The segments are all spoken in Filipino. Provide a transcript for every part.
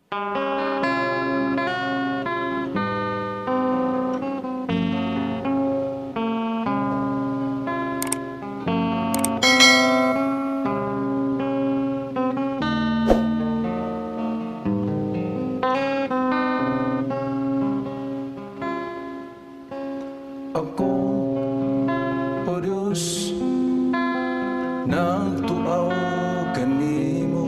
Ako, o Diyos, nagtuaw kanimo,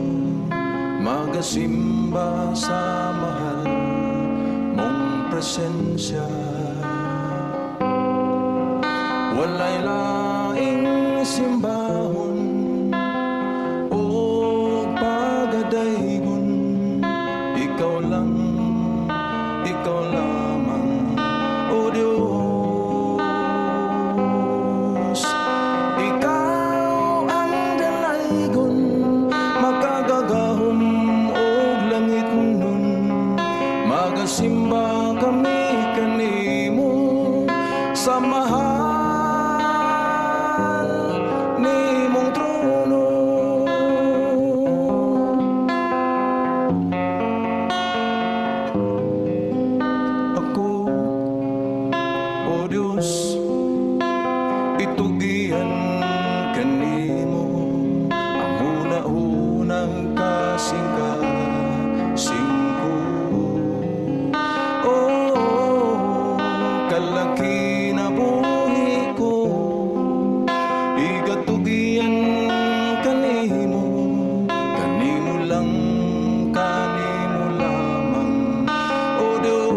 magasimba sa mahal mong presensya. Walay laing simbahon o pagadaygon, ikaw lang, ikaw lamang, o Diyos. Ikaw ang dalaygon, makagagahom og langit nun, magasimba kami kanimo sa mahal nimong trono. Ako, o Diyos, itugian kanimo ang una-unang kasingko. Oh, kalaki na buhi ko, igatugian kanimo, kanimo lang, kanimo lamang, o Diyos.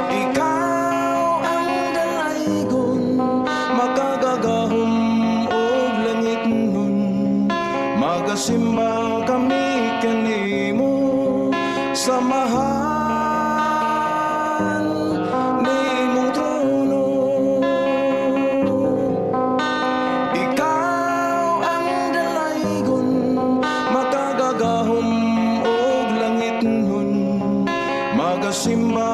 Ikaw ang dalaygon, makagagahom og langit nun, magasimba kami kanimo sa mahal nimong trono. Ikaw ang dalaygon, makagagahom og langit nun, magasimba